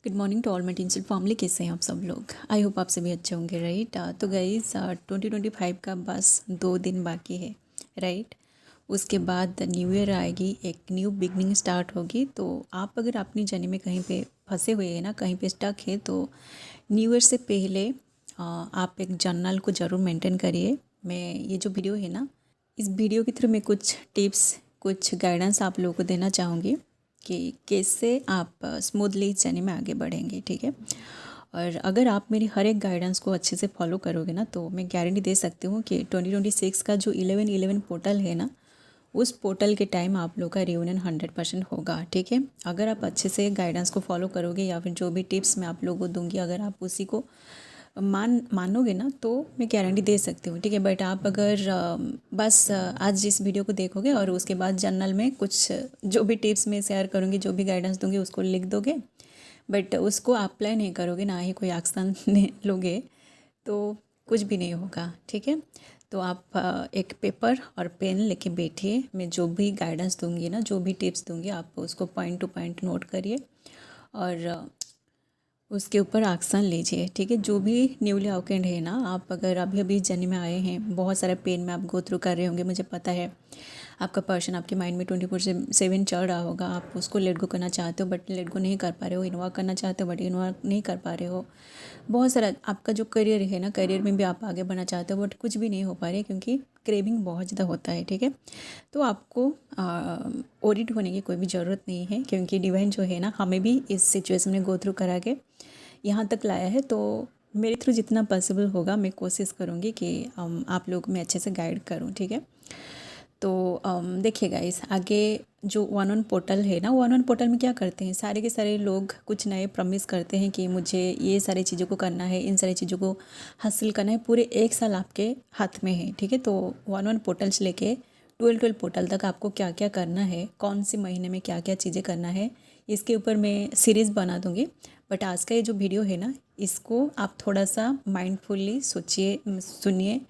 Good morning to all my tinsel family. कैसे हैं आप सब लोग? आई होप आप सभी अच्छे होंगे, राइट। तो गाइस 2025 का बस 2 दिन बाकी है, राइट। उसके बाद न्यू ईयर आएगी, एक न्यू बिगनिंग स्टार्ट होगी। तो आप अगर अपनी जर्नी में कहीं पे फंसे हुए हैं ना, कहीं पे स्टक है, तो न्यू ईयर से पहले आप एक जर्नल को ज़रूर मेंटेन करिए। मैं ये जो वीडियो है ना, इस वीडियो के थ्रू मैं कुछ टिप्स, कुछ गाइडेंस आप लोगों को देना चाहूँगी कि कैसे आप स्मूथली इस जर्नी में आगे बढ़ेंगे, ठीक है। और अगर आप मेरी हर एक गाइडेंस को अच्छे से फॉलो करोगे ना, तो मैं गारंटी दे सकती हूँ कि 2026 का जो 11-11 पोर्टल है ना, उस पोर्टल के टाइम आप लोग का रियूनियन 100% होगा, ठीक है। अगर आप अच्छे से गाइडेंस को फॉलो करोगे या फिर जो भी टिप्स मैं आप लोगों को दूंगी, अगर आप उसी को मानोगे ना, तो मैं गारंटी दे सकती हूँ, ठीक है। बट आप अगर बस आज इस वीडियो को देखोगे और उसके बाद जर्नल में कुछ जो भी टिप्स मैं शेयर करूँगी, जो भी गाइडेंस दूंगी, उसको लिख दोगे, बट उसको अप्लाई नहीं करोगे, ना ही कोई एक्शन लोगे, तो कुछ भी नहीं होगा, ठीक है। तो आप एक पेपर और पेन लेके बैठिए। मैं जो भी गाइडेंस दूंगी ना, जो भी टिप्स दूंगी, आप उसको पॉइंट टू पॉइंट नोट करिए और उसके ऊपर एक्शन लीजिए, ठीक है। जो भी न्यूली अवेकेंड है ना, आप अगर अभी अभी जर्नी में आए हैं, बहुत सारे पेन में आप गो थ्रू कर रहे होंगे, मुझे पता है। आपका पर्सन आपके माइंड में 24/7 चल रहा होगा। आप उसको लेट गो करना चाहते हो बट लेट गो नहीं कर पा रहे हो, इन्वॉल्व करना चाहते हो बट इन्वॉल्व नहीं कर पा रहे हो। बहुत सारा आपका जो करियर है ना, करियर में भी आप आगे बढ़ना चाहते हो बट कुछ भी नहीं हो पा रहे, क्योंकि क्रेविंग बहुत ज़्यादा होता है, ठीक है। तो आपको ऑडिट होने की कोई भी ज़रूरत नहीं है, क्योंकि डिवाइन जो है ना, हमें भी इस सिचुएशन में गो थ्रू करा के यहाँ तक लाया है। तो मेरे थ्रू जितना पॉसिबल होगा मैं कोशिश करूँगी कि आप लोग मैं अच्छे से गाइड करूँ, ठीक है। तो देखिएगा, इस आगे जो 1-1 पोर्टल है ना, 1-1 पोर्टल में क्या करते हैं, सारे के सारे लोग कुछ नए प्रॉमिस करते हैं कि मुझे ये सारी चीज़ों को करना है, इन सारी चीज़ों को हासिल करना है। पूरे 1 साल आपके हाथ में है, ठीक है। तो 1-1 पोर्टल से लेके 12-12 पोर्टल तक आपको क्या क्या करना है, कौन से महीने में क्या क्या चीज़ें करना है, इसके ऊपर मैं सीरीज़ बना दूँगी। बट आज का ये जो वीडियो है ना, इसको आप थोड़ा सा माइंडफुली सोचिए, सुनिए,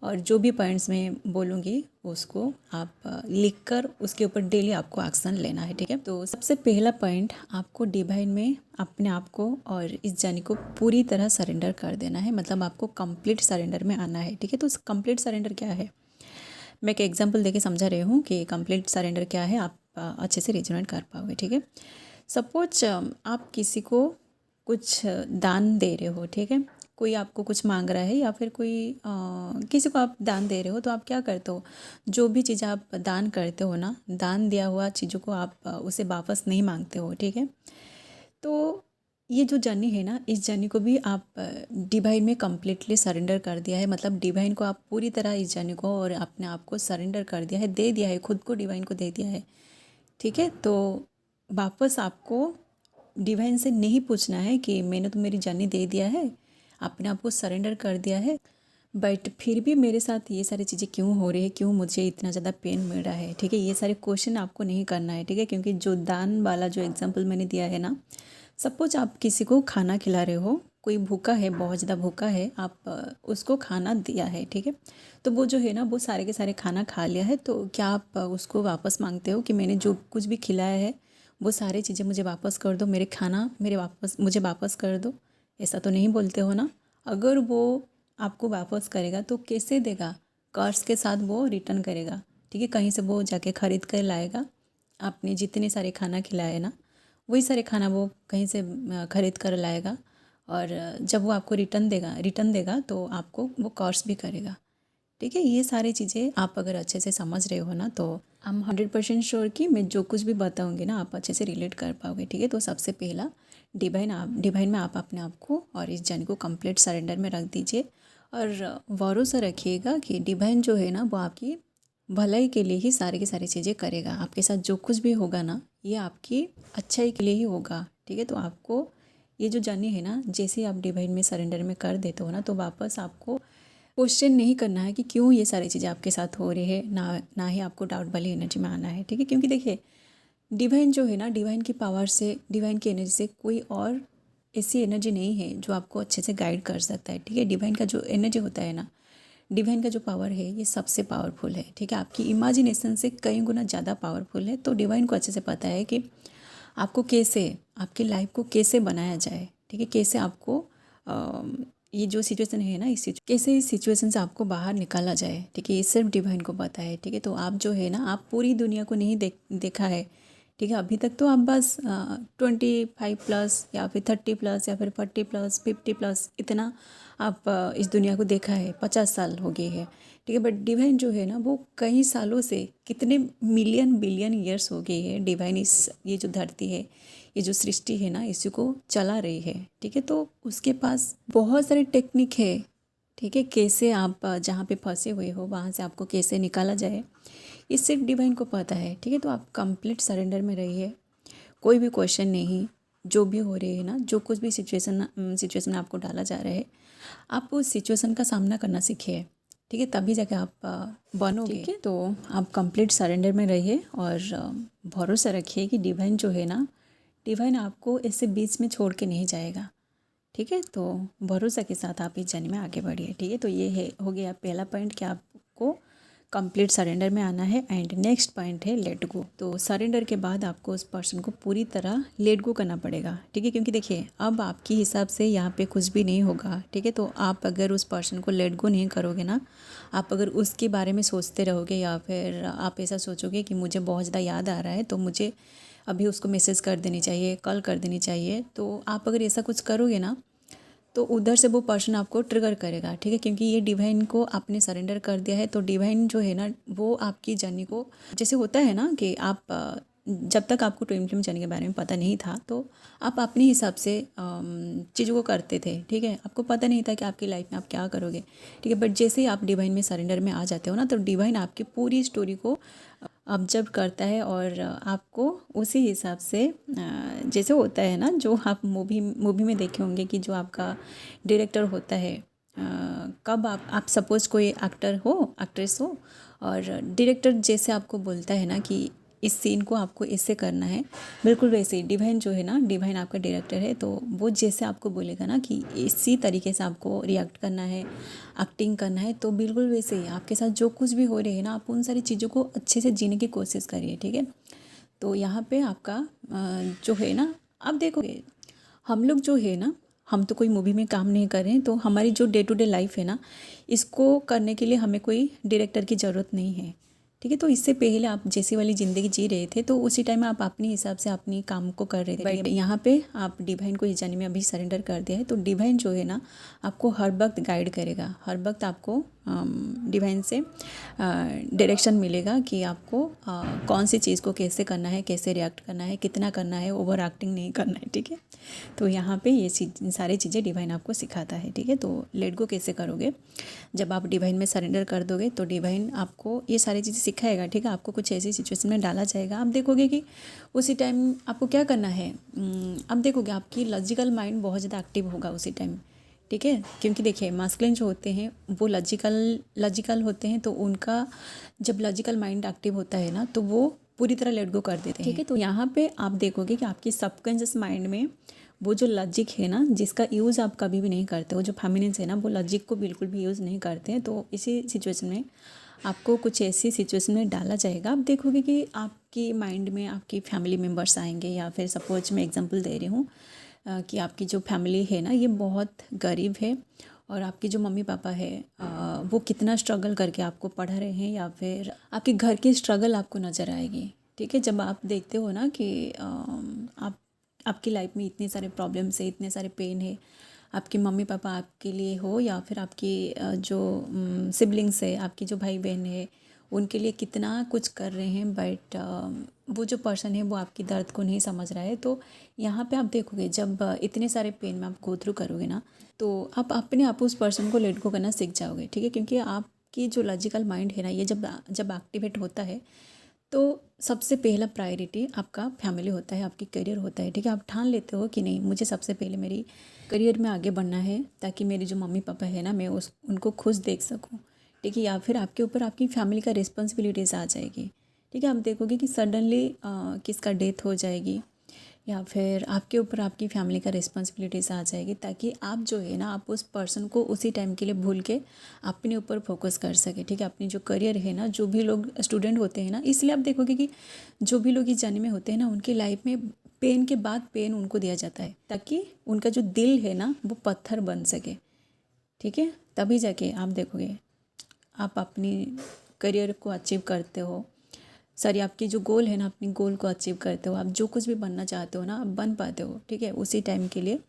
और जो भी पॉइंट्स मैं बोलूँगी उसको आप लिख कर उसके ऊपर डेली आपको एक्शन लेना है, ठीक है। तो सबसे पहला पॉइंट, आपको डिवाइन में अपने आप को और इस जर्नी को पूरी तरह सरेंडर कर देना है। मतलब आपको कंप्लीट सरेंडर में आना है, ठीक है। तो कंप्लीट सरेंडर क्या है, मैं एक एग्जांपल देके समझा रही हूँ कि कंप्लीट सरेंडर क्या है, आप अच्छे से रिजोनेट कर पाओगे, ठीक है। सपोज आप किसी को कुछ दान दे रहे हो, ठीक है। कोई आपको कुछ मांग रहा है या फिर कोई किसी को आप दान दे रहे हो, तो आप क्या करते हो, जो भी चीज़ आप दान करते हो ना, दान दिया हुआ चीज़ों को आप उसे वापस नहीं मांगते हो, ठीक है। तो ये जो जर्नी है ना, इस जर्नी को भी आप डिवाइन में कम्प्लीटली सरेंडर कर दिया है। मतलब डिवाइन को आप पूरी तरह इस जर्नी को और अपने आप को सरेंडर कर दिया है, दे दिया है, खुद को डिवाइन को दे दिया है, ठीक है। तो वापस आपको डिवाइन से नहीं पूछना है कि मैंने तो मेरी जर्नी दे दिया है, अपने आप को सरेंडर कर दिया है, बट फिर भी मेरे साथ ये सारी चीज़ें क्यों हो रही है, क्यों मुझे इतना ज़्यादा पेन मिल रहा है, ठीक है। ये सारे क्वेश्चन आपको नहीं करना है, ठीक है। क्योंकि जो दान वाला जो एग्जांपल मैंने दिया है ना, सपोज आप किसी को खाना खिला रहे हो, कोई भूखा है, बहुत ज़्यादा भूखा है, आप उसको खाना दिया है, ठीक है। तो वो जो है ना, वो सारे के सारे खाना खा लिया है, तो क्या आप उसको वापस मांगते हो कि मैंने जो कुछ भी खिलाया है वो सारी चीज़ें मुझे वापस कर दो, मेरे खाना मुझे वापस कर दो, ऐसा तो नहीं बोलते हो ना। अगर वो आपको वापस करेगा तो कैसे देगा, कर्ज के साथ वो रिटर्न करेगा, ठीक है। कहीं से वो जाके ख़रीद कर लाएगा, आपने जितने सारे खाना खिलाए ना, वही सारे खाना वो कहीं से ख़रीद कर लाएगा, और जब वो आपको रिटर्न देगा तो आपको वो कर्ज भी करेगा, ठीक है। ये सारी चीज़ें आप अगर अच्छे से समझ रहे हो ना, तो आई एम 100% श्योर कि मैं जो कुछ भी बताऊंगी ना, आप अच्छे से रिलेट कर पाओगे, ठीक है। तो सबसे पहला, डिवाइन में आप अपने आप को और इस जर्नी को कंप्लीट सरेंडर में रख दीजिए, और भरोसा रखिएगा कि डिवाइन जो है ना, वो आपकी भलाई के लिए ही सारी की सारी चीज़ें करेगा। आपके साथ जो कुछ भी होगा ना, ये आपकी अच्छाई के लिए ही होगा, ठीक है। तो आपको ये जो जर्नी है ना, जैसे ही आप डिवाइन में सरेंडर में कर देते हो ना, तो वापस आपको क्वेश्चन नहीं करना है कि क्यों ये सारी चीज़ें आपके साथ हो रही है, ना ही आपको डाउट वाली एनर्जी में आना है, ठीक है। क्योंकि देखिए, डिवाइन जो है ना, डिवाइन की पावर से, डिवाइन की एनर्जी से कोई और ऐसी एनर्जी नहीं है जो आपको अच्छे से गाइड कर सकता है, ठीक है। डिवाइन का जो एनर्जी होता है ना, डिवाइन का जो पावर है, ये सबसे पावरफुल है, ठीक है। आपकी इमेजिनेशन से कई गुना ज़्यादा पावरफुल है। तो डिवाइन को अच्छे से पता है कि आपको कैसे, आपकी लाइफ को कैसे बनाया जाए, ठीक है, कैसे आपको ये जो सिचुएशन है ना, कैसे इस सिचुएशन से आपको बाहर निकाला जाए, ठीक है, ये सिर्फ डिवाइन को पता है, ठीक है। तो आप जो है ना, आप पूरी दुनिया को नहीं देखा है, ठीक है। अभी तक तो आप बस 25+ या फिर 30+ या फिर 40+ 50+ इतना आप इस दुनिया को देखा है, 50 साल हो गए हैं, ठीक है। बट डिवाइन जो है ना, वो कई सालों से, कितने मिलियन बिलियन ईयर्स हो गए हैं, डिवाइन ये जो धरती है, ये जो सृष्टि है ना, इसी को चला रही है, ठीक है। तो उसके पास बहुत सारे टेक्निक है, ठीक है, कैसे आप जहाँ पे फंसे हुए हो वहाँ से आपको कैसे निकाला जाए, ये सिर्फ डिवाइन को पता है, ठीक है। तो आप कंप्लीट सरेंडर में रहिए, कोई भी क्वेश्चन नहीं, जो भी हो रही है ना, जो कुछ भी सिचुएशन में आपको डाला जा रहा है, आप उस सिचुएशन का सामना करना सीखिए, ठीक है, तभी जाके आप बनोगे, ठीक है। तो आप कंप्लीट सरेंडर में रहिए और भरोसा रखिए कि डिवाइन जो है ना, डिवाइन आपको ऐसे बीच में छोड़ के नहीं जाएगा, ठीक है। तो भरोसा के साथ आप इस जर्नी में आगे बढ़िए, ठीक है। तो ये है, हो गया पहला पॉइंट कि आपको कंप्लीट सरेंडर में आना है। एंड नेक्स्ट पॉइंट है लेट गो। तो सरेंडर के बाद आपको उस पर्सन को पूरी तरह लेट गो करना पड़ेगा, ठीक है, क्योंकि देखिए अब आपके हिसाब से यहाँ पे कुछ भी नहीं होगा, ठीक है। तो आप अगर उस पर्सन को लेट गो नहीं करोगे ना, आप अगर उसके बारे में सोचते रहोगे या फिर आप ऐसा सोचोगे कि मुझे बहुत ज़्यादा याद आ रहा है तो मुझे अभी उसको मैसेज कर देनी चाहिए, कॉल कर देनी चाहिए, तो आप अगर ऐसा कुछ करोगे ना, तो उधर से वो पर्सन आपको ट्रिगर करेगा, ठीक है, क्योंकि ये डिवाइन को आपने सरेंडर कर दिया है। तो डिवाइन जो है ना, वो आपकी जर्नी को, जैसे होता है ना कि आप जब तक आपको ट्विन फ्लेम जर्नी के बारे में पता नहीं था तो आप अपने हिसाब से चीज़ों को करते थे, ठीक है, आपको पता नहीं था कि आपकी लाइफ में आप क्या करोगे, ठीक है। बट जैसे ही आप डिवाइन में सरेंडर में आ जाते हो ना, तो डिवाइन आपकी पूरी स्टोरी को ऑब्जर्व करता है और आपको उसी हिसाब से जैसे होता है ना, जो आप मूवी में देखे होंगे कि जो आपका डायरेक्टर होता है, कब आप सपोज़ कोई एक्टर हो, एक्ट्रेस हो, और डायरेक्टर जैसे आपको बोलता है ना कि इस सीन को आपको ऐसे करना है, बिल्कुल वैसे ही डिवाइन जो है ना, डिवाइन आपका डायरेक्टर है, तो वो जैसे आपको बोलेगा ना कि इसी तरीके से आपको रिएक्ट करना है, एक्टिंग करना है, तो बिल्कुल वैसे ही आपके साथ जो कुछ भी हो रहे हैं ना, आप उन सारी चीज़ों को अच्छे से जीने की कोशिश करिए, ठीक है। तो यहाँ पे आपका जो है ना, आप देखोगे हम लोग जो है ना, हम तो कोई मूवी में काम नहीं कर रहे हैं, तो हमारी जो डे टू डे लाइफ है ना, इसको करने के लिए हमें कोई डायरेक्टर की ज़रूरत नहीं है, ठीक है। तो इससे पहले आप जैसी वाली ज़िंदगी जी रहे थे, तो उसी टाइम आप अपने हिसाब से अपनी काम को कर रहे थे, बट यहाँ पे आप डिवाइन को इस जर्नी में अभी सरेंडर कर दिया है, तो डिवाइन जो है ना, आपको हर वक्त गाइड करेगा, हर वक्त आपको डिवाइन से डायरेक्शन मिलेगा कि आपको कौन सी चीज़ को कैसे करना है, कैसे रिएक्ट करना है, कितना करना है, ओवर एक्टिंग नहीं करना है, ठीक है। तो यहाँ पे ये सारी चीज़ें डिवाइन आपको सिखाता है, ठीक है। तो लेट गो कैसे करोगे, जब आप डिवाइन में सरेंडर कर दोगे तो डिवाइन आपको ये सारी चीज़ें सिखाएगा, ठीक है। आपको कुछ ऐसी सिचुएशन में डाला जाएगा, आप देखोगे कि उसी टाइम आपको क्या करना है, आप देखोगे आपकी लॉजिकल माइंड बहुत ज़्यादा एक्टिव होगा उसी टाइम, ठीक है। क्योंकि देखिए मास्कुलिन जो होते हैं वो लॉजिकल होते हैं, तो उनका जब लॉजिकल माइंड एक्टिव होता है ना, तो वो पूरी तरह लेट गो कर देते हैं, ठीक है। तो यहाँ पे आप देखोगे कि आपकी सबकॉन्शियस माइंड में वो जो लॉजिक है ना, जिसका यूज़ आप कभी भी नहीं करते, वो जो फेमिनिन्स है ना, वो लॉजिक को बिल्कुल भी यूज़ नहीं करते हैं। तो इसी सिचुएशन में आपको कुछ ऐसी सिचुएशन में डाला जाएगा, आप देखोगे कि आपकी माइंड में आपकी फैमिली मेम्बर्स आएंगे, या फिर सपोज मैं एग्जांपल दे रही हूँ कि आपकी जो फैमिली है ना, ये बहुत गरीब है, और आपके जो मम्मी पापा है वो कितना स्ट्रगल करके आपको पढ़ा रहे हैं, या फिर आपके घर की स्ट्रगल आपको नज़र आएगी, ठीक है। जब आप देखते हो ना कि आपकी लाइफ में इतने सारे प्रॉब्लम्स है, इतने सारे पेन है, आपके मम्मी पापा आपके लिए हो, या फिर आपकी जो सिबलिंग्स है, आपकी जो भाई बहन है, उनके लिए कितना कुछ कर रहे हैं, बट वो जो पर्सन है वो आपकी दर्द को नहीं समझ रहा है। तो यहाँ पे आप देखोगे जब इतने सारे पेन में आप गो थ्रू करोगे ना, तो आप अपने आप उस पर्सन को लेट गो करना सीख जाओगे, ठीक है। क्योंकि आपकी जो लॉजिकल माइंड है ना, ये जब एक्टिवेट होता है, तो सबसे पहला प्रायोरिटी आपका फैमिली होता है, आपकी करियर होता है, ठीक है। आप ठान लेते हो कि नहीं, मुझे सबसे पहले मेरी करियर में आगे बढ़ना है, ताकि मेरी जो मम्मी पापा है ना, मैं उनको खुश देख सकूं, ठीक है। या फिर आपके ऊपर आपकी फैमिली का रिस्पॉन्सिबिलिटीज़ आ जाएगी, ठीक है। आप देखोगे कि सडनली किसका डेथ हो जाएगी, या फिर आपके ऊपर आपकी फैमिली का रिस्पॉन्सिबिलिटीज़ आ जाएगी, ताकि आप जो है ना, आप उस पर्सन को उसी टाइम के लिए भूल के अपने ऊपर फोकस कर सके, ठीक है। अपनी जो करियर है ना, जो भी लोग स्टूडेंट होते हैं ना, इसलिए आप देखोगे कि जो भी लोग इस जर्नी में होते हैं ना, उनकी लाइफ में पेन के बाद पेन उनको दिया जाता है ताकि उनका जो दिल है ना वो पत्थर बन सके, ठीक है। तभी जाके आप देखोगे आप अपनी करियर को अचीव करते हो, सॉरी आपकी जो गोल है ना अपनी गोल को अचीव करते हो, आप जो कुछ भी बनना चाहते हो ना आप बन पाते हो, ठीक है। उसी टाइम के लिए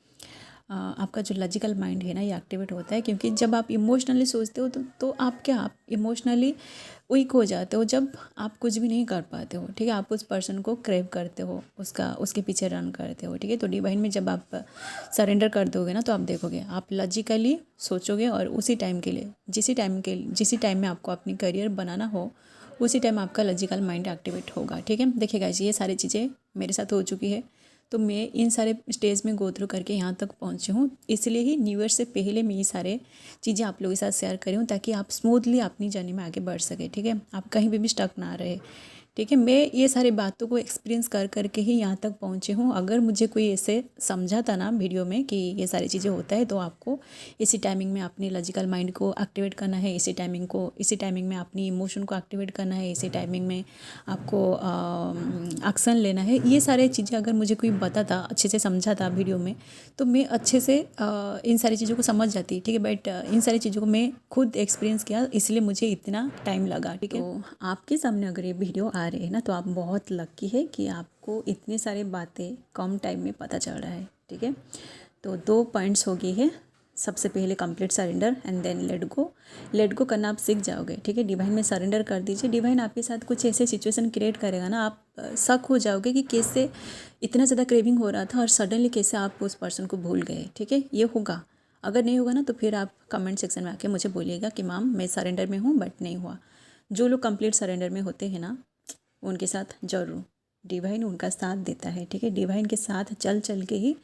आपका जो लॉजिकल माइंड है ना ये एक्टिवेट होता है, क्योंकि जब आप इमोशनली सोचते हो तो आप इमोशनली वीक हो जाते हो जब आप कुछ भी नहीं कर पाते हो, ठीक है। आप उस पर्सन को क्रेव करते हो, उसके पीछे रन करते हो, ठीक है। तो डिवाइन में जब आप सरेंडर कर दोगे ना तो आप देखोगे आप लॉजिकली सोचोगे और उसी टाइम के लिए जिसी टाइम में आपको अपनी करियर बनाना हो उसी टाइम आपका लॉजिकल माइंड एक्टिवेट होगा, ठीक है। देखिएगा ये सारी चीज़ें मेरे साथ हो चुकी है, तो मैं इन सारे स्टेज में गो थ्रू करके यहाँ तक पहुँची हूँ, इसलिए ही न्यू ईयर से पहले मैं ये सारे चीज़ें आप लोगों के साथ शेयर करी हूँ ताकि आप स्मूथली अपनी जर्नी में आगे बढ़ सके, ठीक है। आप कहीं भी स्टक ना रहे, ठीक है। मैं ये सारी बातों को एक्सपीरियंस कर करके ही यहाँ तक पहुँची हूँ। अगर मुझे कोई ऐसे समझा था ना वीडियो में कि ये सारी चीज़ें होता है तो आपको इसी टाइमिंग में अपनी लॉजिकल माइंड को एक्टिवेट करना है, इसी टाइमिंग में अपनी इमोशन को एक्टिवेट करना है, इसी टाइमिंग में आपको एक्शन लेना है, ये सारी चीज़ें अगर मुझे कोई बताता अच्छे से समझा था वीडियो में तो मैं अच्छे से इन सारी चीज़ों को समझ जाती, ठीक है। बट इन सारी चीज़ों को मैं खुद एक्सपीरियंस किया इसलिए मुझे इतना टाइम लगा, ठीक है। तो आपके सामने अगर ये वीडियो आ रहे हैं ना तो आप बहुत लकी है कि आपको इतनी सारी बातें कम टाइम में पता चल रहा है, ठीक है। तो 2 पॉइंट्स हो गई है। सबसे पहले complete surrender and then let go करना आप सीख जाओगे, ठीक है। डिवाइन में सरेंडर कर दीजिए, डिवाइन आपके साथ कुछ ऐसे सिचुएशन क्रिएट करेगा ना आप शक हो जाओगे कि कैसे इतना ज़्यादा क्रेविंग हो रहा था और सडनली कैसे आप उस पर्सन को भूल गए, ठीक है। ये होगा, अगर नहीं होगा ना तो फिर आप कमेंट सेक्शन में आके मुझे बोलिएगा कि मैम मैं सरेंडर में हूँ बट नहीं हुआ। जो लोग कंप्लीट सरेंडर में होते हैं ना उनके साथ ज़रूर डिवाइन उनका साथ देता है, ठीक है। डिवाइन के साथ चल के ही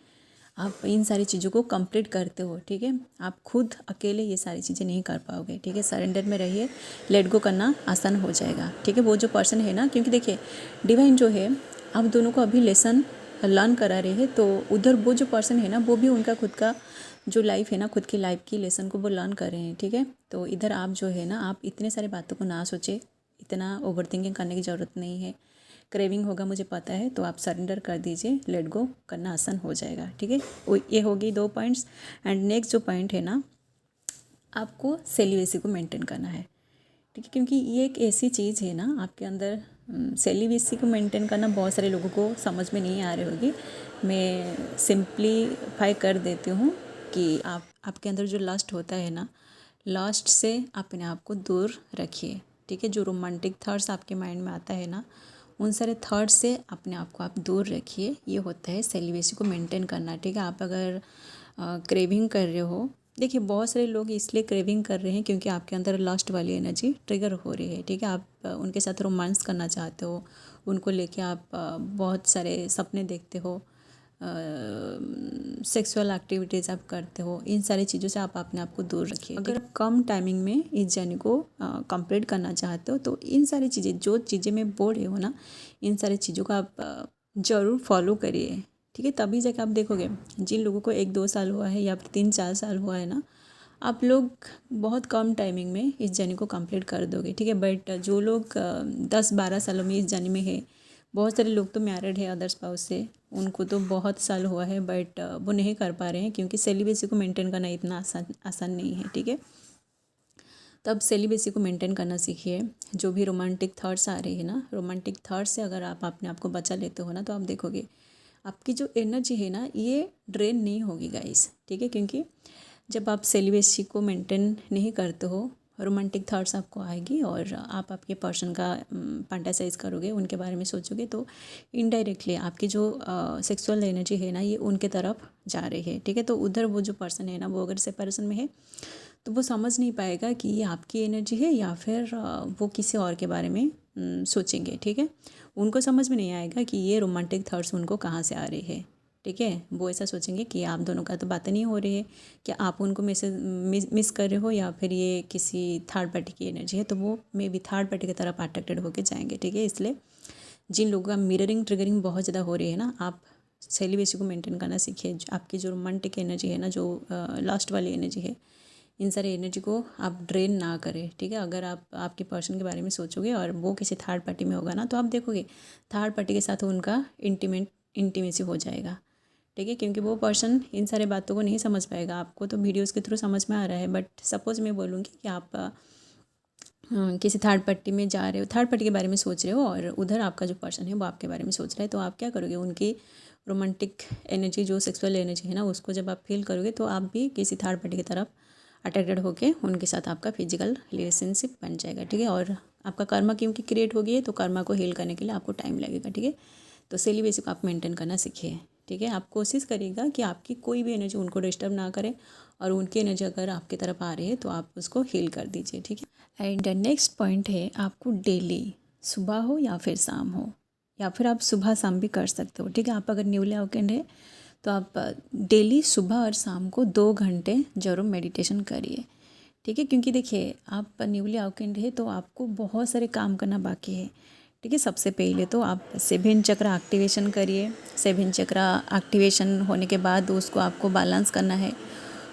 आप इन सारी चीज़ों को कंप्लीट करते हो, ठीक है। आप खुद अकेले ये सारी चीज़ें नहीं कर पाओगे, ठीक है। सरेंडर में रहिए, लेट गो करना आसान हो जाएगा, ठीक है। वो जो पर्सन है ना, क्योंकि देखिए डिवाइन जो है आप दोनों को अभी लेसन लर्न करा रहे हैं, तो उधर वो जो पर्सन है ना वो भी उनका खुद का जो लाइफ है ना खुद की लाइफ की लेसन को वो लर्न कर रहे हैं, ठीक है। तो इधर आप जो है ना आप इतने सारे बातों को ना सोचे, इतना ओवर थिंकिंग करने की ज़रूरत नहीं है। क्रेविंग होगा मुझे पता है, तो आप सरेंडर कर दीजिए, लेट गो करना आसान हो जाएगा, ठीक है। ये होगी 2 पॉइंट्स। एंड नेक्स्ट जो पॉइंट है ना आपको सेलिवेसी को मेंटेन करना है, ठीक है। क्योंकि ये एक ऐसी चीज़ है ना आपके अंदर सेलिवेसी को मेंटेन करना बहुत सारे लोगों को समझ में नहीं आ रही होगी। मैं सिंप्लीफाई कर देती हूँ कि आपके अंदर जो लस्ट होता है ना, लस्ट से अपने आप को दूर रखिए, ठीक है। जो रोमांटिक थॉट्स आपके माइंड में आता है ना उन सारे थॉट्स से अपने आप को आप दूर रखिए। ये होता है सेलिवेसी को मेंटेन करना, ठीक है। आप अगर क्रेविंग कर रहे हो, देखिए बहुत सारे लोग इसलिए क्रेविंग कर रहे हैं क्योंकि आपके अंदर लास्ट वाली एनर्जी ट्रिगर हो रही है, ठीक है। आप उनके साथ रोमांस करना चाहते हो, उनको लेके आप बहुत सारे सपने देखते हो, सेक्सुअल एक्टिविटीज़ आप करते हो, इन सारी चीज़ों से आप अपने आप को दूर रखिए। अगर आप कम टाइमिंग में इस जर्नी को कंप्लीट करना चाहते हो तो इन सारी चीज़ें जो चीज़ें मैं बोल रही हूँ ना इन सारी चीज़ों को आप ज़रूर फॉलो करिए, ठीक है। तभी जाके आप देखोगे जिन लोगों को 1-2 साल हुआ है या फिर 3-4 साल हुआ है ना आप लोग बहुत कम टाइमिंग में इस जर्नी को कंप्लीट कर दोगे, ठीक है। बट जो लोग 10-12 सालों में इस जर्नी में है, बहुत सारे लोग तो मैरिड है अदर स्पाउस से, उनको तो बहुत साल हुआ है बट वो नहीं कर पा रहे हैं क्योंकि सेलिबेसी को मेंटेन करना इतना आसान नहीं है, ठीक है। तब सेलिबेसी को मेंटेन करना सीखिए। जो भी रोमांटिक थॉट्स आ रही है ना, रोमांटिक थॉट्स से अगर आप अपने आप को बचा लेते हो ना तो आप देखोगे आपकी जो एनर्जी है ना ये ड्रेन नहीं होगी गाइस, ठीक है। क्योंकि जब आप सेलिबेसी को मेंटेन नहीं करते हो रोमांटिक थॉट्स आपको आएगी और आप आपके पर्सन का फैंटासाइज करोगे, उनके बारे में सोचोगे, तो इनडायरेक्टली आपकी जो सेक्सुअल एनर्जी है ना ये उनके तरफ जा रही है, ठीक है। तो उधर वो जो पर्सन है ना वो अगर सेपरेशन में है तो वो समझ नहीं पाएगा कि ये आपकी एनर्जी है या फिर वो किसी और के बारे में सोचेंगे, ठीक है। उनको समझ में नहीं आएगा कि ये रोमांटिक थॉट्स उनको कहाँ से आ रही है, ठीक है। वो ऐसा सोचेंगे कि आप दोनों का तो बातें नहीं हो रही है, क्या आप उनको मिस कर रहे हो या फिर ये किसी थर्ड पार्टी की एनर्जी है, तो वो मे बी थर्ड पार्टी की तरफ अट्रैक्टेड होके जाएंगे, ठीक है। इसलिए जिन लोगों का मिररिंग ट्रिगरिंग बहुत ज़्यादा हो रही है ना आप सेलिबेसी को मेंटेन करना सीखिए। आपकी जो रोमांटिक एनर्जी है ना, जो लास्ट वाली एनर्जी है, इन सारी एनर्जी को आप ड्रेन ना करें, ठीक है। अगर आप आपके पर्सन के बारे में सोचोगे और वो किसी थर्ड पार्टी में होगा ना तो आप देखोगे थर्ड पार्टी के साथ उनका इंटीमेट इंटीमेसी हो जाएगा, ठीक है, क्योंकि वो पर्सन इन सारे बातों को नहीं समझ पाएगा। आपको तो वीडियोज़ के थ्रू समझ में आ रहा है, बट सपोज़ मैं बोलूँगी कि आप किसी थर्ड पार्टी में जा रहे हो, थर्ड पार्टी के बारे में सोच रहे हो और उधर आपका जो पर्सन है वो आपके बारे में सोच रहा है, तो आप क्या करोगे, उनकी रोमांटिक एनर्जी, जो सेक्सुअल एनर्जी है ना, उसको जब आप फील करोगे तो आप भी किसी थर्ड पार्टी की तरफ अट्रैक्टेड होके उनके साथ आपका फिजिकल रिलेशनशिप बन जाएगा, ठीक है। और आपका कर्मा क्योंकि क्रिएट हो गई है, तो कर्मा को हील करने के लिए आपको टाइम लगेगा, ठीक है। तो सेलिब्रेसी को आप मेंटेन करना सीखिए, ठीक है। आप कोशिश करिएगा कि आपकी कोई भी एनर्जी उनको डिस्टर्ब ना करे, और उनकी एनर्जी अगर आपकी तरफ आ रही है तो आप उसको हील कर दीजिए, ठीक है। एंड नेक्स्ट पॉइंट है, आपको डेली सुबह हो या फिर शाम हो, या फिर आप सुबह शाम भी कर सकते हो, ठीक है। आप अगर न्यूली अवेकेंड है तो आप डेली सुबह और शाम को 2 घंटे ज़रूर मेडिटेशन करिए, ठीक है। क्योंकि देखिए, आप न्यूली अवेकेंड है तो आपको बहुत सारे काम करना बाकी है, ठीक है। सबसे पहले तो आप 7 चक्र एक्टिवेशन करिए। 7 चक्र एक्टिवेशन होने के बाद उसको आपको बैलेंस करना है।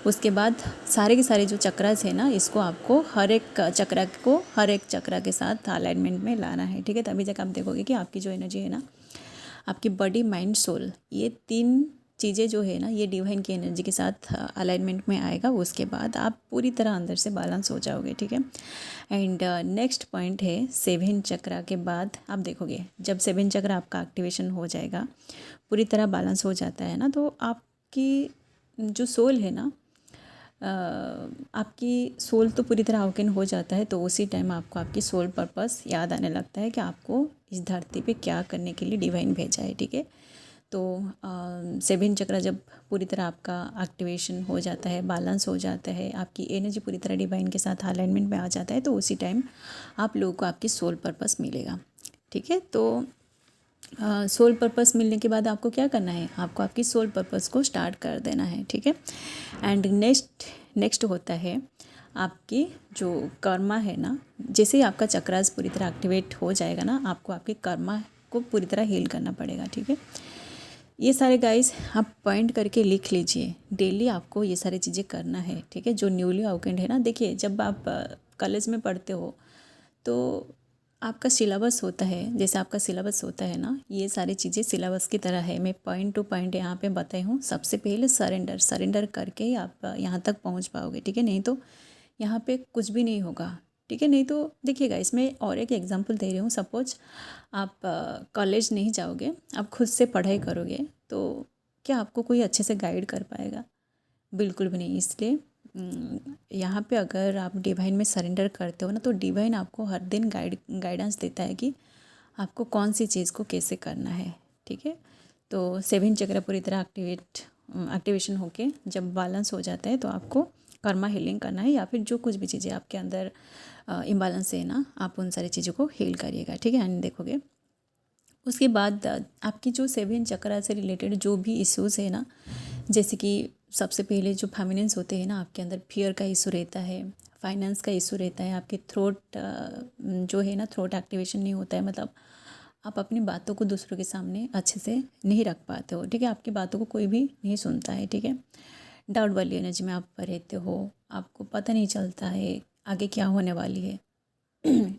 उसके बाद सारे के सारे जो चक्रास है ना, इसको आपको हर एक चक्रा के साथ अलाइनमेंट में लाना है, ठीक है। तभी तक आप देखोगे कि आपकी जो एनर्जी है ना, आपकी बॉडी, माइंड, सोल, ये 3 चीज़ें जो है ना, ये डिवाइन की एनर्जी के साथ अलाइनमेंट में आएगा। उसके बाद आप पूरी तरह अंदर से बैलेंस हो जाओगे, ठीक है। एंड नेक्स्ट पॉइंट है, 7 चक्रा के बाद आप देखोगे, जब 7 चक्र आपका एक्टिवेशन हो जाएगा, पूरी तरह बैलेंस हो जाता है ना, तो आपकी जो सोल है ना, आपकी सोल तो पूरी तरह अवेकन हो जाता है। तो उसी टाइम आपको आपकी सोल पर्पस याद आने लगता है कि आपको इस धरती पे क्या करने के लिए डिवाइन भेजा है, ठीक है। तो 7 चक्र जब पूरी तरह आपका एक्टिवेशन हो जाता है, बैलेंस हो जाता है, आपकी एनर्जी पूरी तरह डिवाइन के साथ अलाइनमेंट में आ जाता है, तो उसी टाइम आप लोगों को आपकी सोल पर्पस मिलेगा, ठीक है। तो सोल पर्पस मिलने के बाद आपको क्या करना है, आपको आपकी सोल पर्पस को स्टार्ट कर देना है, ठीक है। एंड नेक्स्ट होता है आपकी जो कर्मा है ना, जैसे ही आपका चक्रास पूरी तरह एक्टिवेट हो जाएगा ना, आपको आपके कर्मा को पूरी तरह हील करना पड़ेगा, ठीक है। ये सारे गाइस आप पॉइंट करके लिख लीजिए, डेली आपको ये सारी चीज़ें करना है, ठीक है। जो न्यूली अवेकेंड है ना, देखिए, जब आप कॉलेज में पढ़ते हो तो आपका सिलेबस होता है, जैसे आपका सिलेबस होता है ना, ये सारी चीज़ें सिलेबस की तरह है। मैं पॉइंट टू पॉइंट यहाँ पे बताई हूँ। सबसे पहले सरेंडर करके ही आप यहाँ तक पहुँच पाओगे, ठीक है। नहीं तो यहाँ पे कुछ भी नहीं होगा, ठीक है। नहीं तो देखिएगा, इसमें और एक एग्जांपल दे रही हूँ। सपोज आप कॉलेज नहीं जाओगे, आप खुद से पढ़ाई करोगे, तो क्या आपको कोई अच्छे से गाइड कर पाएगा? बिल्कुल भी नहीं। इसलिए यहाँ पे अगर आप डिवाइन में सरेंडर करते हो ना, तो डिवाइन आपको हर दिन गाइडेंस देता है कि आपको कौन सी चीज़ को कैसे करना है, ठीक है। तो 7 चक्र पूरी तरह एक्टिवेशन होके जब बैलेंस हो जाता है, तो आपको कर्मा हीलिंग करना है, या फिर जो कुछ भी चीज़ें आपके अंदर इम्बैलेंस है ना, आप उन सारी चीज़ों को हील करिएगा, ठीक है। एंड देखोगे उसके बाद आपकी जो 7 चक्र से रिलेटेड जो भी इश्यूज़ है ना, जैसे कि सबसे पहले जो फेमिनिन्स होते हैं ना, आपके अंदर फियर का इशू रहता है, फाइनेंस का इशू रहता है, आपके थ्रोट जो है ना, थ्रोट एक्टिवेशन नहीं होता है, मतलब आप अपनी बातों को दूसरों के सामने अच्छे से नहीं रख पाते हो, ठीक है। आपकी बातों को कोई भी नहीं सुनता है, ठीक है। डाउट वाली एनर्जी में आप रहते हो, आपको पता नहीं चलता है आगे क्या होने वाली है,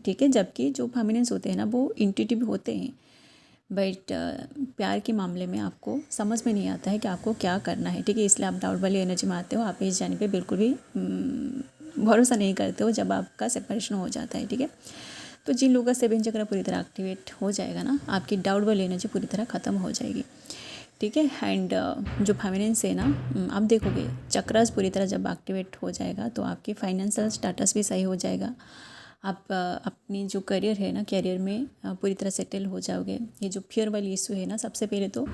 ठीक है। जबकि जो फेमिनिन्स होते हैं ना, वो इंट्यूटिव होते हैं, बट प्यार के मामले में आपको समझ में नहीं आता है कि आपको क्या करना है, ठीक है। इसलिए आप डाउट वाली एनर्जी में आते हो, आप इस जाने पे बिल्कुल भी भरोसा नहीं करते हो जब आपका सेपरेशन हो जाता है, ठीक है। तो जिन लोगों का 7 चक्र पूरी तरह एक्टिवेट हो जाएगा ना, आपकी डाउट वाली एनर्जी पूरी तरह ख़त्म हो जाएगी, ठीक है। एंड जो फाइनेंस है ना, आप देखोगे चक्रास पूरी तरह जब एक्टिवेट हो जाएगा, तो आपकी फाइनेंशियल स्टेटस भी सही हो जाएगा। आप अपनी जो करियर है ना, करियर में पूरी तरह सेटल हो जाओगे। ये जो फियर वाली इशू है ना, सबसे पहले तो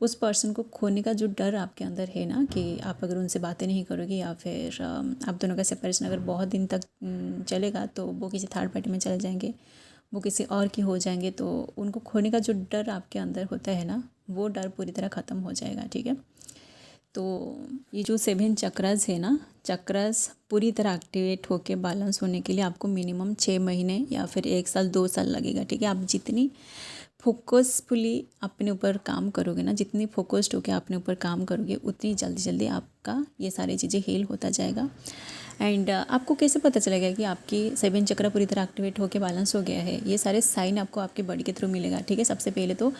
उस पर्सन को खोने का जो डर आपके अंदर है ना, कि आप अगर उनसे बातें नहीं करोगे, या फिर आप दोनों का सेपरेशन अगर बहुत दिन तक चलेगा, तो वो किसी थर्ड पार्टी में चले जाएंगे, वो किसी और की हो जाएंगे, तो उनको खोने का जो डर आपके अंदर होता है ना, वो डर पूरी तरह ख़त्म हो जाएगा, ठीक है। तो ये जो 7 चक्रास है ना, चक्रास पूरी तरह एक्टिवेट होके बैलेंस होने के लिए आपको मिनिमम 6 महीने या फिर 1 साल 2 साल लगेगा, ठीक है। आप जितनी फोकसफुली अपने ऊपर काम करोगे ना, जितनी फोकस्ड होकर अपने ऊपर काम करोगे, उतनी जल्दी जल्दी आप आपका ये सारी चीज़ें हील होता जाएगा। एंड आपको कैसे पता चलेगा कि आपकी 7 चक्र पूरी तरह एक्टिवेट होकर बैलेंस हो गया है? ये सारे साइन आपको आपके बॉडी के थ्रू मिलेगा, ठीक है। सबसे पहले तो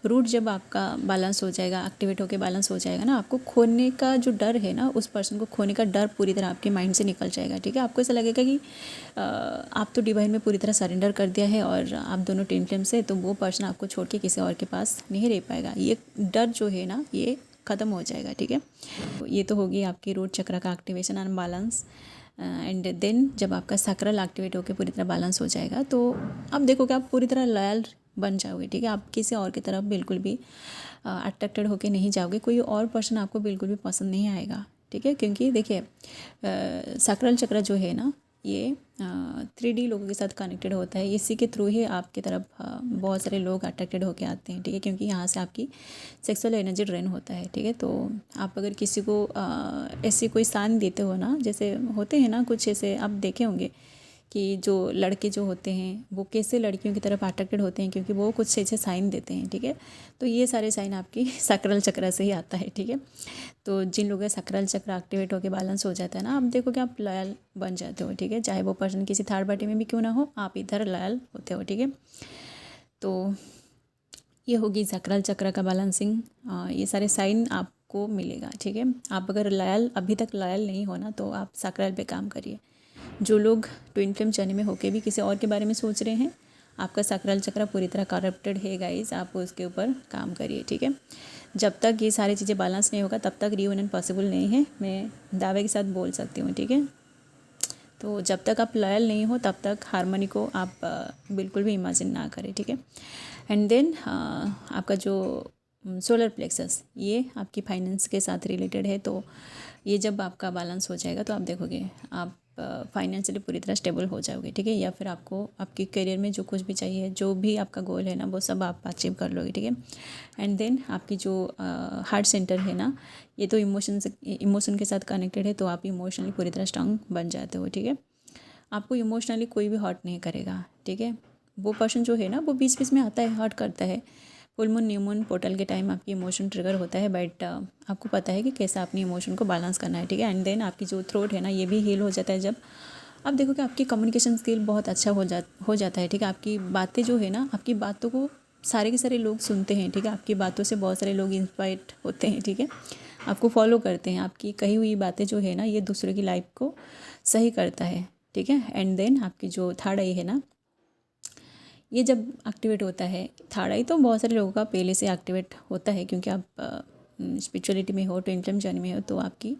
रूट जब आपका बैलेंस हो जाएगा, एक्टिवेट होकर बैलेंस हो जाएगा ना, आपको खोने का जो डर है ना, उस पर्सन को खोने का डर पूरी तरह आपके माइंड से निकल जाएगा, ठीक है। आपको ऐसा लगेगा कि आप तो डिवाइन में पूरी तरह सरेंडर कर दिया है और आप दोनों ट्विन फ्लेम से, तो वो पर्सन आपको छोड़ के किसी और के पास नहीं रह पाएगा। ये डर जो है ना, ये ख़त्म हो जाएगा, ठीक है। तो ये तो होगी आपकी रूट चक्र का activation and balance. And then जब आपका सैक्रल एक्टिवेट होकर पूरी तरह बैलेंस हो जाएगा, तो अब देखोगे आप पूरी तरह लॉयल बन जाओगे, ठीक है। आप किसी और की तरफ बिल्कुल भी अट्रैक्टेड होकर नहीं जाओगे, कोई और पर्सन आपको बिल्कुल भी पसंद नहीं आएगा, ठीक है। क्योंकि देखिए सैक्रल चक्र जो है ना, ये 3D लोगों के साथ कनेक्टेड होता है। इसी के थ्रू ही आपकी तरफ बहुत सारे लोग अट्रैक्टेड होके आते हैं, ठीक है। क्योंकि यहाँ से आपकी सेक्सुअल एनर्जी ड्रेन होता है, ठीक है। तो आप अगर किसी को ऐसी कोई साइन देते हो ना, जैसे होते हैं ना कुछ ऐसे, आप देखे होंगे कि जो लड़के जो होते हैं वो कैसे लड़कियों की तरफ अट्रैक्टेड होते हैं, क्योंकि वो कुछ ऐसे साइन देते हैं, ठीक है। तो ये सारे साइन आपकी सैक्रल चक्र से ही आता है, ठीक है। तो जिन लोगों का सैक्रल चक्र एक्टिवेट होकर बैलेंस हो जाता है ना, आप देखोगे आप लॉयल बन जाते हो, ठीक है। चाहे वो पर्सन किसी थर्ड पार्टी में भी क्यों ना हो, आप इधर लॉयल होते हो, ठीक है। तो ये होगी सैक्रल चक्र का बैलेंसिंग। ये सारे साइन आपको मिलेगा, ठीक है। आप अगर लॉयल अभी तक लॉयल नहीं हो ना, तो आप सैक्रल पे काम करिए। जो लोग ट्विन फ्लेम जर्नी में होके भी किसी और के बारे में सोच रहे हैं, आपका सैक्रल चक्र पूरी तरह करप्टेड है गाइस, आप उसके ऊपर काम करिए, ठीक है। जब तक ये सारी चीज़ें बैलेंस नहीं होगा, तब तक रियूनियन पॉसिबल नहीं है, मैं दावे के साथ बोल सकती हूँ, ठीक है। तो जब तक आप लॉयल नहीं हो, तब तक हारमोनी को आप बिल्कुल भी इमेजिन ना करें, ठीक है। एंड देन आपका जो सोलर प्लेक्सस, ये आपकी फाइनेंस के साथ रिलेटेड है। तो ये जब आपका बैलेंस हो जाएगा, तो आप देखोगे आप फाइनेंशियली पूरी तरह स्टेबल हो जाओगे, ठीक है। या फिर आपको आपके करियर में जो कुछ भी चाहिए, जो भी आपका गोल है ना, वो सब आप अचीव कर लोगे, ठीक है। एंड देन आपकी जो हार्ट सेंटर है ना, ये तो इमोशन के साथ कनेक्टेड है। तो आप इमोशनली पूरी तरह स्ट्रांग बन जाते हो, ठीक है। आपको इमोशनली कोई भी हर्ट नहीं करेगा, ठीक है। वो पर्सन जो है ना, वो बीच बीच में आता है, हर्ट करता है। Full moon new moon portal के टाइम आपकी इमोशन ट्रिगर होता है, बट आपको पता है कि कैसे अपनी इमोशन को बैलेंस करना है, ठीक है। एंड देन आपकी जो थ्रोट है ना, ये भी हील हो जाता है। जब आप देखो कि आपकी कम्युनिकेशन स्किल बहुत अच्छा हो जाता है, ठीक है। आपकी बातें जो है ना, आपकी बातों को सारे के सारे लोग सुनते हैं, ठीक है। आपकी बातों से बहुत सारे लोग इंस्पायर्ड होते हैं, ठीक है। आपको फॉलो करते हैं। आपकी कही हुई बातें जो है ना, ये दूसरों की लाइफ को सही करता है, ठीक है। एंड देन आपकी जो थर्ड आई है ना, ये जब एक्टिवेट होता है, थर्ड आई तो बहुत सारे लोगों का पहले से एक्टिवेट होता है, क्योंकि आप स्पिरिचुअलिटी में हो, ट्विन फ्लेम जर्नी में हो, तो आपकी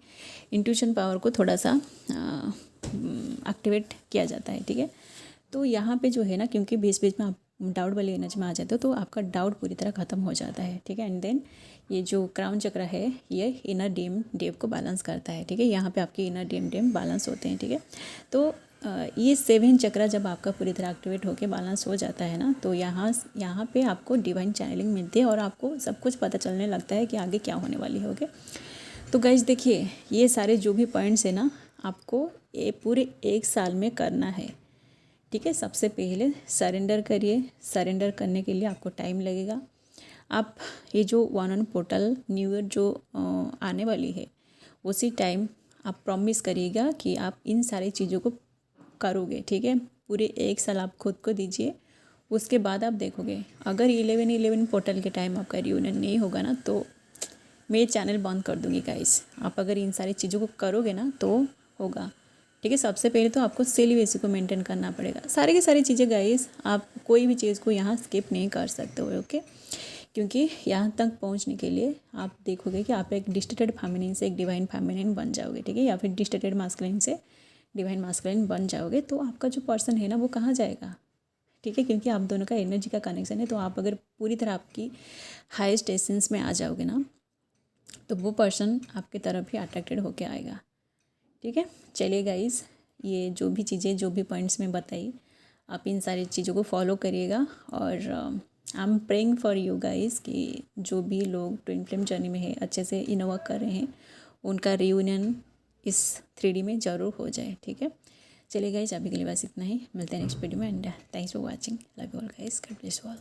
इंट्यूशन पावर को थोड़ा सा एक्टिवेट किया जाता है, ठीक है। तो यहाँ पे जो है ना, क्योंकि बीच बीच में आप डाउट वाली एनर्जी में आ जाते हो, तो आपका डाउट पूरी तरह ख़त्म हो जाता है, ठीक है। एंड देन ये जो क्राउन चक्र है, ये इनर डेव को बैलेंस करता है, ठीक है। यहाँ पे आपके इनर डेम बैलेंस होते हैं, ठीक है। तो ये 7 चक्र जब आपका पूरी तरह एक्टिवेट होकर बैलेंस हो जाता है ना, तो यहाँ पे आपको डिवाइन चैनलिंग मिलती है और आपको सब कुछ पता चलने लगता है कि आगे क्या होने वाली है, ओके। तो गाइज देखिए, ये सारे जो भी पॉइंट्स है ना, आपको ये पूरे 1 साल में करना है, ठीक है। सबसे पहले सरेंडर करिए। सरेंडर करने के लिए आपको टाइम लगेगा। आप ये जो 1 पोर्टल न्यू ईयर जो आने वाली है, उसी टाइम आप प्रॉमिस करिएगा कि आप इन सारी चीज़ों को करोगे, ठीक है। पूरे 1 साल आप खुद को दीजिए। उसके बाद आप देखोगे, अगर 11 पोर्टल के टाइम आपका रियूनियन नहीं होगा ना, तो मैं चैनल बंद कर दूँगी गाइस। आप अगर इन सारी चीज़ों को करोगे ना, तो होगा, ठीक है। सबसे पहले तो आपको सेलिब्रेसी को मेंटेन करना पड़ेगा। सारी की सारी चीज़ें गाइस, आप कोई भी चीज़ को यहाँ स्किप नहीं कर सकते हो, ओके। क्योंकि यहाँ तक पहुँचने के लिए आप देखोगे कि आप एक डिस्टर्टेड फेमिनिन से एक डिवाइन फेमिनिन बन जाओगे, ठीक है। या फिर डिस्टर्टेड मास्कुलिन से डिवाइन मास्कुलिन बन जाओगे, तो आपका जो पर्सन है ना, वो कहाँ जाएगा, ठीक है। क्योंकि आप दोनों का एनर्जी का कनेक्शन है। तो आप अगर पूरी तरह आपकी हाईएस्ट एसेंस में आ जाओगे ना, तो वो पर्सन आपकी तरफ ही अट्रैक्टेड होके आएगा, ठीक है। चलिए गाइस, ये जो भी चीज़ें, जो भी पॉइंट्स में बताई, आप इन सारी चीज़ों को फॉलो करिएगा। और I am praying for you guys कि जो भी लोग ट्विन फ्लेम जर्नी में है, अच्छे से इनवर्क कर रहे हैं, उनका रियूनियन इस 3D में ज़रूर हो जाए, ठीक है। चलिए गाइस, अभी के लिए बस इतना ही। मिलते हैं नेक्स्ट वीडियो में। And thanks for watching. Love you all guys. God bless you all.